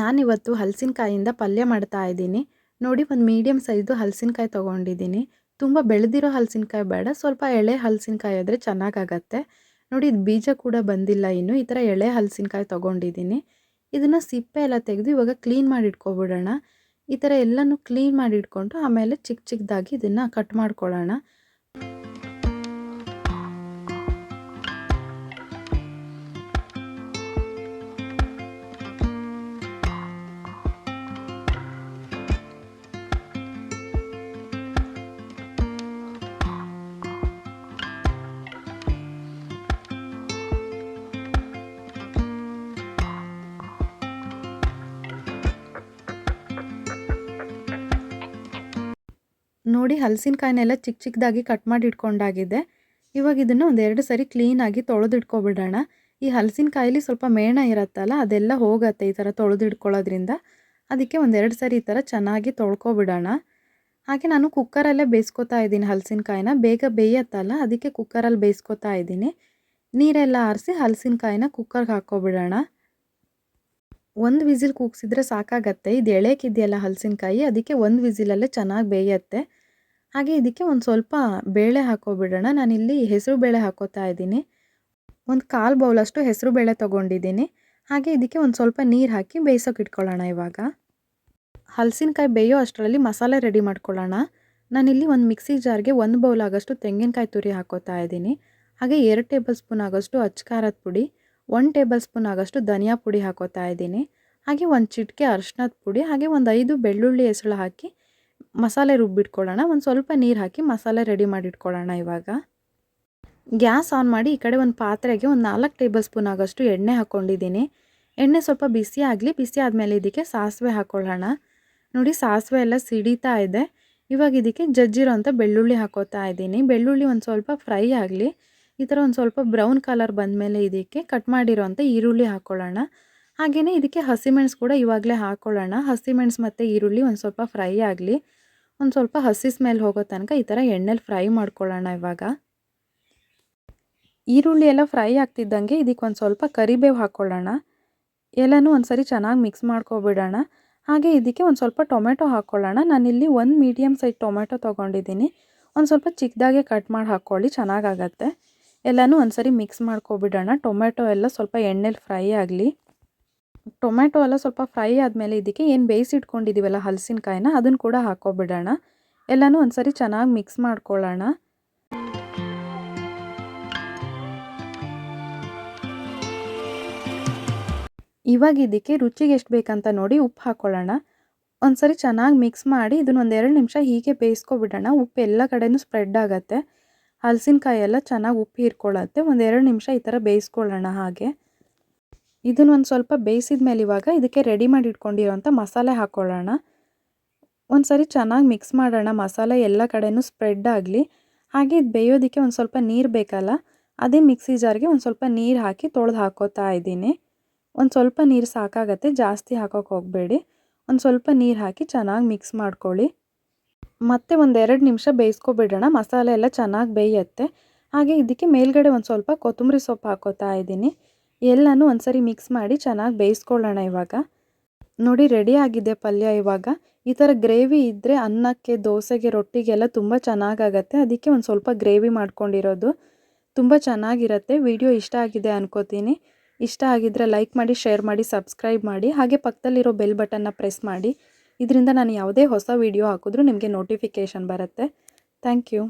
ನಾನಿವತ್ತು ಹಲಸಿನಕಾಯಿಂದ ಪಲ್ಯ ಮಾಡ್ತಾ ಇದ್ದೀನಿ. ನೋಡಿ, ಒಂದು ಮೀಡಿಯಮ್ ಸೈಜ್ದು ಹಲಸಿನಕಾಯಿ ತೊಗೊಂಡಿದ್ದೀನಿ. ತುಂಬ ಬೆಳೆದಿರೋ ಹಲಸಿನಕಾಯಿ ಬೇಡ, ಸ್ವಲ್ಪ ಎಳೆ ಹಲಸಿನಕಾಯಿ ಆದರೆ ಚೆನ್ನಾಗಾಗತ್ತೆ. ನೋಡಿ, ಇದು ಬೀಜ ಕೂಡ ಬಂದಿಲ್ಲ ಇನ್ನು. ಈ ಥರ ಎಳೆ ಹಲಸಿನಕಾಯಿ ತೊಗೊಂಡಿದ್ದೀನಿ. ಇದನ್ನು ಸಿಪ್ಪೆ ಎಲ್ಲ ತೆಗೆದು ಇವಾಗ ಕ್ಲೀನ್ ಮಾಡಿ ಇಟ್ಕೊಬಿಡೋಣ. ಈ ಥರ ಎಲ್ಲನೂ ಕ್ಲೀನ್ ಮಾಡಿ ಇಟ್ಕೊಂಡು ಆಮೇಲೆ ಚಿಕ್ಕ ಚಿಕ್ಕದಾಗಿ ಇದನ್ನು ಕಟ್ ಮಾಡ್ಕೊಳ್ಳೋಣ. ನೋಡಿ, ಹಲಸಿನಕಾಯಿನೆಲ್ಲ ಚಿಕ್ಕ ಚಿಕ್ಕದಾಗಿ ಕಟ್ ಮಾಡಿ ಇಟ್ಕೊಂಡಾಗಿದೆ. ಇವಾಗ ಇದನ್ನು ಒಂದೆರಡು ಸರಿ ಕ್ಲೀನಾಗಿ ತೊಳೆದಿಟ್ಕೊಬಿಡೋಣ. ಈ ಹಲಸಿನಕಾಯಲ್ಲಿ ಸ್ವಲ್ಪ ಮೇಣ ಇರುತ್ತಲ್ಲ, ಅದೆಲ್ಲ ಹೋಗುತ್ತೆ ಈ ಥರ ತೊಳೆದಿಟ್ಕೊಳ್ಳೋದ್ರಿಂದ. ಅದಕ್ಕೆ ಒಂದೆರಡು ಸರಿ ಈ ಥರ ಚೆನ್ನಾಗಿ ತೊಳ್ಕೊಬಿಡೋಣ. ಹಾಗೆ ನಾನು ಕುಕ್ಕರಲ್ಲೇ ಬೇಯಿಸ್ಕೊತಾ ಇದ್ದೀನಿ ಹಲಸಿನಕಾಯಿನ. ಬೇಗ ಬೇಯತ್ತಲ್ಲ, ಅದಕ್ಕೆ ಕುಕ್ಕರಲ್ಲಿ ಬೇಯಿಸ್ಕೊತಾ ಇದ್ದೀನಿ. ನೀರೆಲ್ಲ ಆರಿಸಿ ಹಲಸಿನಕಾಯಿನ ಕುಕ್ಕರ್ಗೆ ಹಾಕ್ಕೊಬಿಡೋಣ. ಒಂದು ವಿಸಿಲ್ ಕೂಗಿಸಿದ್ರೆ ಸಾಕಾಗತ್ತೆ. ಇದು ಎಳೆಕಿದೆಯಲ್ಲ ಹಲಸಿನಕಾಯಿ, ಅದಕ್ಕೆ ಒಂದು ವಿಸಿಲಲ್ಲೇ ಚೆನ್ನಾಗಿ ಬೇಯುತ್ತೆ. ಹಾಗೆ ಇದಕ್ಕೆ ಒಂದು ಸ್ವಲ್ಪ ಬೇಳೆ ಹಾಕ್ಕೊಬಿಡೋಣ. ನಾನಿಲ್ಲಿ ಹೆಸರು ಬೇಳೆ ಹಾಕ್ಕೋತಾ ಇದ್ದೀನಿ. ಒಂದು 1/4 ಬೌಲಷ್ಟು ಹೆಸರು ಬೇಳೆ ತೊಗೊಂಡಿದ್ದೀನಿ. ಹಾಗೆ ಇದಕ್ಕೆ ಒಂದು ಸ್ವಲ್ಪ ನೀರು ಹಾಕಿ ಬೇಯಿಸೋಕೆ ಇಟ್ಕೊಳ್ಳೋಣ. ಇವಾಗ ಹಲಸಿನಕಾಯಿ ಬೇಯೋ ಅಷ್ಟರಲ್ಲಿ ಮಸಾಲೆ ರೆಡಿ ಮಾಡ್ಕೊಳ್ಳೋಣ. ನಾನಿಲ್ಲಿ ಒಂದು ಮಿಕ್ಸಿ ಜಾರ್ಗೆ 1 ಬೌಲ್ ಆಗೋಷ್ಟು ತೆಂಗಿನಕಾಯಿ ತುರಿ ಹಾಕ್ಕೋತಾ ಇದ್ದೀನಿ. ಹಾಗೆ 2 ಟೇಬಲ್ ಸ್ಪೂನ್ ಆಗೋಷ್ಟು ಅಚ್ಚ ಪುಡಿ, 1 ಟೇಬಲ್ ಸ್ಪೂನ್ ಆಗೋಷ್ಟು ಧನಿಯಾ ಪುಡಿ ಹಾಕ್ಕೋತಾ ಇದ್ದೀನಿ. ಹಾಗೆ ಒಂದು ಚಿಟಿಕೆ ಅರಿಶಿನದ ಪುಡಿ, ಹಾಗೆ ಒಂದು 5 ಬೆಳ್ಳುಳ್ಳಿ ಹೆಸಳು ಹಾಕಿ ಮಸಾಲೆ ರುಬ್ಬಿಟ್ಕೊಳ್ಳೋಣ. ಒಂದು ಸ್ವಲ್ಪ ನೀರು ಹಾಕಿ ಮಸಾಲೆ ರೆಡಿ ಮಾಡಿಟ್ಕೊಳ್ಳೋಣ. ಇವಾಗ ಗ್ಯಾಸ್ ಆನ್ ಮಾಡಿ ಈ ಕಡೆ ಒಂದು ಪಾತ್ರೆಗೆ ಒಂದು 4 ಟೇಬಲ್ ಸ್ಪೂನ್ ಆಗೋಷ್ಟು ಎಣ್ಣೆ ಹಾಕ್ಕೊಂಡಿದ್ದೀನಿ. ಎಣ್ಣೆ ಸ್ವಲ್ಪ ಬಿಸಿ ಆಗಲಿ. ಬಿಸಿ ಆದಮೇಲೆ ಇದಕ್ಕೆ ಸಾಸಿವೆ ಹಾಕ್ಕೊಳ್ಳೋಣ. ನೋಡಿ, ಸಾಸಿವೆ ಎಲ್ಲ ಸಿಡಿತಾ ಇದೆ. ಇವಾಗ ಇದಕ್ಕೆ ಜಜ್ಜಿರೋಂಥ ಬೆಳ್ಳುಳ್ಳಿ ಹಾಕ್ಕೋತಾ ಇದ್ದೀನಿ. ಬೆಳ್ಳುಳ್ಳಿ ಒಂದು ಸ್ವಲ್ಪ ಫ್ರೈ ಆಗಲಿ. ಈ ಥರ ಒಂದು ಸ್ವಲ್ಪ ಬ್ರೌನ್ ಕಲರ್ ಬಂದಮೇಲೆ ಇದಕ್ಕೆ ಕಟ್ ಮಾಡಿರೋಂಥ ಈರುಳ್ಳಿ ಹಾಕ್ಕೊಳ್ಳೋಣ. ಹಾಗೆಯೇ ಇದಕ್ಕೆ ಹಸಿಮೆಣಸು ಕೂಡ ಇವಾಗಲೇ ಹಾಕ್ಕೊಳ್ಳೋಣ. ಹಸಿಮೆಣಸು ಮತ್ತು ಈರುಳ್ಳಿ ಒಂದು ಸ್ವಲ್ಪ ಫ್ರೈ ಆಗಲಿ. ಒಂದು ಸ್ವಲ್ಪ ಹಸಿ ಸ್ಮೆಲ್ ಹೋಗೋ ತನಕ ಈ ಥರ ಎಣ್ಣೆಲಿ ಫ್ರೈ ಮಾಡ್ಕೊಳ್ಳೋಣ. ಇವಾಗ ಈರುಳ್ಳಿ ಎಲ್ಲ ಫ್ರೈ ಆಗ್ತಿದ್ದಂಗೆ ಇದಕ್ಕೆ ಒಂದು ಸ್ವಲ್ಪ ಕರಿಬೇವು ಹಾಕ್ಕೊಳ್ಳೋಣ. ಎಲ್ಲನೂ ಒಂದು ಸರಿ ಚೆನ್ನಾಗಿ ಮಿಕ್ಸ್ ಮಾಡ್ಕೊಬಿಡೋಣ. ಹಾಗೆ ಇದಕ್ಕೆ ಒಂದು ಸ್ವಲ್ಪ ಟೊಮೆಟೊ ಹಾಕ್ಕೊಳ್ಳೋಣ. ನಾನಿಲ್ಲಿ ಒಂದು ಮೀಡಿಯಮ್ ಸೈಜ್ ಟೊಮೆಟೊ ತೊಗೊಂಡಿದ್ದೀನಿ. ಒಂದು ಸ್ವಲ್ಪ ಚಿಕ್ಕದಾಗೆ ಕಟ್ ಮಾಡಿ ಹಾಕ್ಕೊಳ್ಳಿ, ಚೆನ್ನಾಗಾಗತ್ತೆ. ಎಲ್ಲನೂ ಒಂದು ಸರಿ ಮಿಕ್ಸ್ ಮಾಡ್ಕೊಬಿಡೋಣ. ಟೊಮೆಟೊ ಎಲ್ಲ ಸ್ವಲ್ಪ ಎಣ್ಣೆಲಿ ಫ್ರೈ ಆಗಲಿ. ಟೊಮೆಟೊ ಎಲ್ಲ ಸ್ವಲ್ಪ ಫ್ರೈ ಆದಮೇಲೆ ಇದಕ್ಕೆ ಏನು ಬೇಯಿಸಿಟ್ಕೊಂಡಿದ್ದೀವಲ್ಲ ಹಲಸಿನಕಾಯಿನ, ಅದನ್ನು ಕೂಡ ಹಾಕ್ಕೊಬಿಡೋಣ. ಎಲ್ಲನೂ ಒಂದು ಸರಿ ಚೆನ್ನಾಗಿ ಮಿಕ್ಸ್ ಮಾಡ್ಕೊಳ್ಳೋಣ. ಇವಾಗ ಇದಕ್ಕೆ ರುಚಿಗೆ ಎಷ್ಟು ಬೇಕಂತ ನೋಡಿ ಉಪ್ಪು ಹಾಕ್ಕೊಳ್ಳೋಣ. ಒಂದು ಸರಿ ಚೆನ್ನಾಗಿ ಮಿಕ್ಸ್ ಮಾಡಿ ಇದನ್ನು ಒಂದು 2 ನಿಮಿಷ ಹೀಗೆ ಬೇಯಿಸ್ಕೊಬಿಡೋಣ. ಉಪ್ಪು ಎಲ್ಲ ಕಡೆಯೂ ಸ್ಪ್ರೆಡ್ ಆಗುತ್ತೆ. ಹಲಸಿನಕಾಯಿ ಎಲ್ಲ ಚೆನ್ನಾಗಿ ಉಪ್ಪು ಹೀರ್ಕೊಳ್ಳುತ್ತೆ. ಒಂದು 2 ನಿಮಿಷ ಈ ಥರ ಬೇಯಿಸ್ಕೊಳ್ಳೋಣ. ಹಾಗೆ ಇದನ್ನು ಒಂದು ಸ್ವಲ್ಪ ಬೇಯಿಸಿದ ಮೇಲೆ ಇವಾಗ ಇದಕ್ಕೆ ರೆಡಿ ಮಾಡಿ ಇಟ್ಕೊಂಡಿರೋಂಥ ಮಸಾಲೆ ಹಾಕ್ಕೊಳ್ಳೋಣ. ಒಂದು ಸರಿ ಚೆನ್ನಾಗಿ ಮಿಕ್ಸ್ ಮಾಡೋಣ. ಮಸಾಲೆ ಎಲ್ಲ ಕಡೆಯೂ ಸ್ಪ್ರೆಡ್ ಆಗಲಿ. ಹಾಗೆ ಇದು ಬೇಯೋದಕ್ಕೆ ಒಂದು ಸ್ವಲ್ಪ ನೀರು ಬೇಕಲ್ಲ, ಅದೇ ಮಿಕ್ಸಿ ಜಾರ್ಗೆ ಒಂದು ಸ್ವಲ್ಪ ನೀರು ಹಾಕಿ ತೊಳೆದು ಹಾಕ್ಕೋತಾ ಇದ್ದೀನಿ. ಒಂದು ಸ್ವಲ್ಪ ನೀರು ಸಾಕಾಗತ್ತೆ, ಜಾಸ್ತಿ ಹಾಕೋಕೆ ಹೋಗಬೇಡಿ. ಒಂದು ಸ್ವಲ್ಪ ನೀರು ಹಾಕಿ ಚೆನ್ನಾಗಿ ಮಿಕ್ಸ್ ಮಾಡ್ಕೊಳ್ಳಿ. ಮತ್ತೆ ಒಂದು 2 ನಿಮಿಷ ಬೇಯಿಸ್ಕೊಬಿಡೋಣ. ಮಸಾಲೆ ಎಲ್ಲ ಚೆನ್ನಾಗಿ ಬೇಯುತ್ತೆ. ಹಾಗೆ ಇದಕ್ಕೆ ಮೇಲ್ಗಡೆ ಒಂದು ಸ್ವಲ್ಪ ಕೊತ್ತಂಬರಿ ಸೊಪ್ಪು ಹಾಕ್ಕೋತಾ ಇದ್ದೀನಿ. ಎಲ್ಲನೂ ಒಂದು ಸರಿ ಮಿಕ್ಸ್ ಮಾಡಿ ಚೆನ್ನಾಗಿ ಬೇಯಿಸ್ಕೊಳ್ಳೋಣ. ಇವಾಗ ನೋಡಿ, ರೆಡಿ ಆಗಿದೆ ಪಲ್ಯ. ಇವಾಗ ಈ ಥರ ಗ್ರೇವಿ ಇದ್ದರೆ ಅನ್ನಕ್ಕೆ, ದೋಸೆಗೆ, ರೊಟ್ಟಿಗೆಲ್ಲ ತುಂಬ ಚೆನ್ನಾಗಾಗತ್ತೆ. ಅದಕ್ಕೆ ಒಂದು ಸ್ವಲ್ಪ ಗ್ರೇವಿ ಮಾಡ್ಕೊಂಡಿರೋದು ತುಂಬ ಚೆನ್ನಾಗಿರುತ್ತೆ. ವಿಡಿಯೋ ಇಷ್ಟ ಆಗಿದೆ ಅನ್ಕೋತೀನಿ. ಇಷ್ಟ ಆಗಿದ್ದರೆ ಲೈಕ್ ಮಾಡಿ, ಶೇರ್ ಮಾಡಿ, ಸಬ್ಸ್ಕ್ರೈಬ್ ಮಾಡಿ. ಹಾಗೆ ಪಕ್ಕದಲ್ಲಿರೋ ಬೆಲ್ ಬಟನ್ನ ಪ್ರೆಸ್ ಮಾಡಿ. ಇದರಿಂದ ನಾನು ಯಾವುದೇ ಹೊಸ ವಿಡಿಯೋ ಹಾಕಿದ್ರೂ ನಿಮಗೆ ನೋಟಿಫಿಕೇಷನ್ ಬರುತ್ತೆ. Thank you.